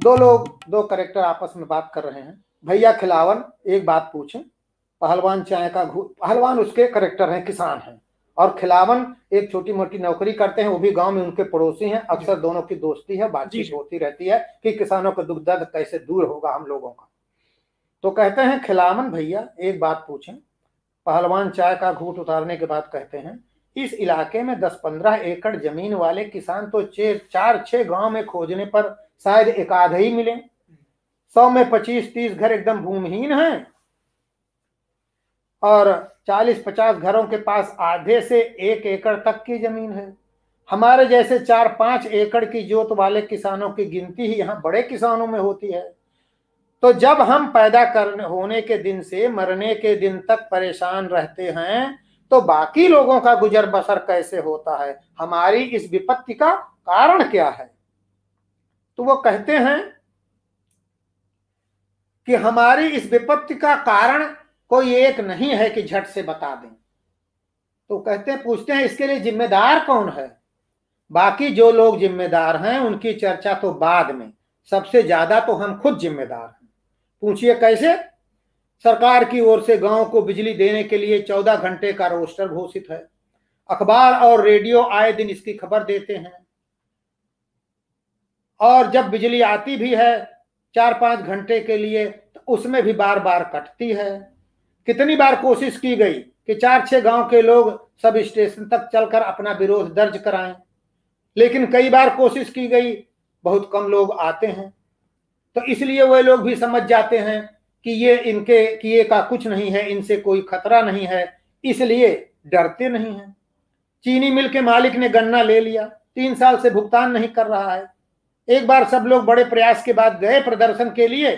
दो करेक्टर आपस में बात कर रहे हैं। भैया खिलावन एक बात पूछे, पहलवान चाय का पहलवान उसके करेक्टर हैं, किसान हैं, और खिलावन एक छोटी मोटी नौकरी करते हैं, वो भी गांव में उनके पड़ोसी हैं। अक्सर दोनों की दोस्ती है, बातचीत होती रहती है कि किसानों का दुख दर्द कैसे दूर होगा हम लोगों का। तो कहते हैं खिलावन भैया एक बात पूछें। पहलवान चाय का घूंट उतारने के बाद कहते हैं, इस इलाके में 10-15 एकड़ जमीन वाले किसान तो 4-6 गांव में खोजने पर शायद एक आध ही मिले। 100 में 25-30 घर एकदम भूमिहीन हैं और 40-50 घरों के पास आधे से 1 एकड़ तक की जमीन है। हमारे जैसे 4-5 एकड़ की जोत वाले किसानों की गिनती ही यहाँ बड़े किसानों में होती है। तो जब हम पैदा करने होने के दिन से मरने के दिन तक परेशान रहते हैं, तो बाकी लोगों का गुजर बसर कैसे होता है? हमारी इस विपत्ति का कारण क्या है? तो वो कहते हैं कि हमारी इस विपत्ति का कारण कोई एक नहीं है कि झट से बता दें। तो पूछते हैं इसके लिए जिम्मेदार कौन है? बाकी जो लोग जिम्मेदार हैं उनकी चर्चा तो बाद में, सबसे ज्यादा तो हम खुद जिम्मेदार हैं। पूछिए कैसे? सरकार की ओर से गांव को बिजली देने के लिए 14 घंटे का रोस्टर घोषित है। अखबार और रेडियो आए दिन इसकी खबर देते हैं, और जब बिजली आती भी है 4-5 घंटे के लिए तो उसमें भी बार बार कटती है। कितनी बार कोशिश की गई कि 4-6 गांव के लोग सब स्टेशन तक चलकर अपना विरोध दर्ज कराएं, लेकिन कई बार कोशिश की गई, बहुत कम लोग आते हैं। तो इसलिए वे लोग भी समझ जाते हैं कि ये इनके किए का कुछ नहीं है, इनसे कोई खतरा नहीं है, इसलिए डरते नहीं हैं। चीनी मिल के मालिक ने गन्ना ले लिया, 3 साल से भुगतान नहीं कर रहा है। एक बार सब लोग बड़े प्रयास के बाद गए प्रदर्शन के लिए,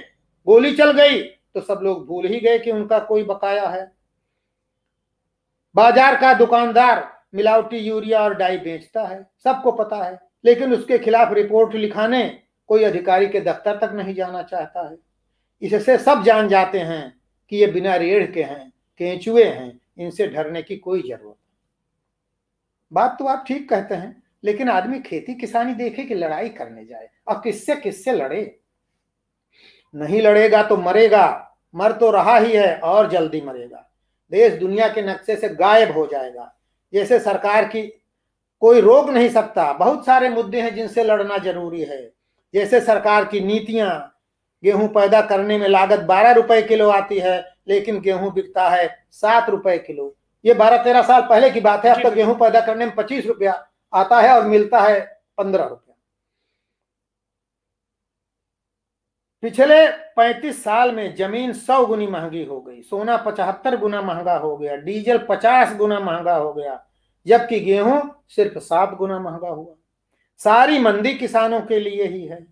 गोली चल गई तो सब लोग भूल ही गए कि उनका कोई बकाया है। बाजार का दुकानदार मिलावटी यूरिया और डाई बेचता है, सबको पता है, लेकिन उसके खिलाफ रिपोर्ट लिखाने कोई अधिकारी के दफ्तर तक नहीं जाना चाहता है। इससे सब जान जाते हैं कि ये बिना रेढ़ के हैं, केंचुए हैं, इनसे डरने की कोई जरूरत नहीं। बात तो आप ठीक कहते हैं, लेकिन आदमी खेती किसानी देखे कि लड़ाई करने जाए, अब किससे किससे लड़े? नहीं लड़ेगा तो मरेगा, मर तो रहा ही है और जल्दी मरेगा। देश दुनिया के नक्शे से गायब हो जाएगा। जैसे सरकार की कोई रोक नहीं सकता, बहुत सारे मुद्दे हैं जिनसे लड़ना जरूरी है। जैसे सरकार की नीतियां, गेहूं पैदा करने में लागत 12 रुपए किलो आती है, लेकिन गेहूं बिकता है 7 रुपए किलो। ये 12-13 साल पहले की बात है। अब तो गेहूं पैदा करने में 25 रुपया आता है और मिलता है 15 रुपया। पिछले 35 साल में जमीन 100 गुनी महंगी हो गई, सोना 75 गुना महंगा हो गया, डीजल 50 गुना महंगा हो गया, जबकि गेहूं सिर्फ 7 गुना महंगा हुआ। सारी मंदी किसानों के लिए ही है।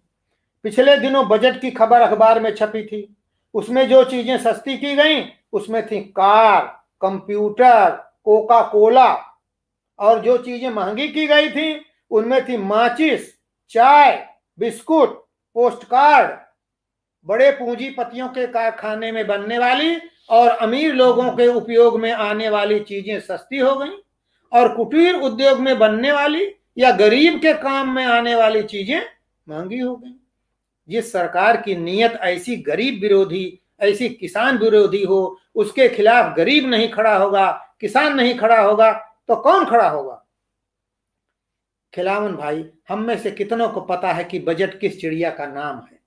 पिछले दिनों बजट की खबर अखबार में छपी थी, उसमें जो चीजें सस्ती की गई उसमें थी कार, कंप्यूटर, कोका कोला, और जो चीजें महंगी की गई थी उनमें थी माचिस, चाय, बिस्कुट, पोस्ट कार्ड। बड़े पूंजीपतियों के कारखाने में बनने वाली और अमीर लोगों के उपयोग में आने वाली चीजें सस्ती हो गई, और कुटीर उद्योग में बनने वाली या गरीब के काम में आने वाली चीजें महंगी हो गई। जिस सरकार की नीयत ऐसी गरीब विरोधी, ऐसी किसान विरोधी हो, उसके खिलाफ गरीब नहीं खड़ा होगा, किसान नहीं खड़ा होगा, तो कौन खड़ा होगा? खिलावन भाई, हम में से कितनों को पता है कि बजट किस चिड़िया का नाम है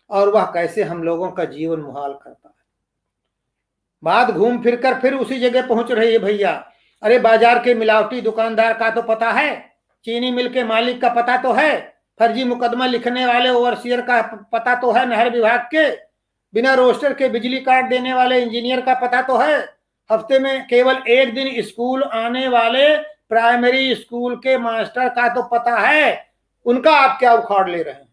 और वह कैसे हम लोगों का जीवन मुहाल करता है। बात घूम फिर कर फिर उसी जगह पहुंच रही है भैया। अरे बाजार के मिलावटी दुकानदार का तो पता है, चीनी मिल के मालिक का पता तो है, फर्जी मुकदमा लिखने वाले ओवरसियर का पता तो है, नहर विभाग के बिना रोस्टर के बिजली काट देने वाले इंजीनियर का पता तो है, हफ्ते में केवल 1 दिन स्कूल आने वाले प्राइमरी स्कूल के मास्टर का तो पता है। उनका आप क्या उखाड़ ले रहे हैं?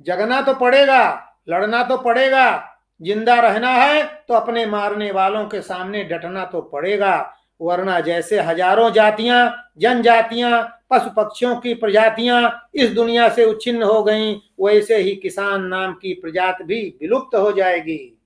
जगना तो पड़ेगा, लड़ना तो पड़ेगा, जिंदा रहना है तो अपने मारने वालों के सामने डटना तो पड़ेगा, वरना जैसे हजारों जातियां, जनजातियां, पशु पक्षियों की प्रजातियां इस दुनिया से उच्छिन्न हो गईं, वैसे ही किसान नाम की प्रजाति भी विलुप्त हो जाएगी।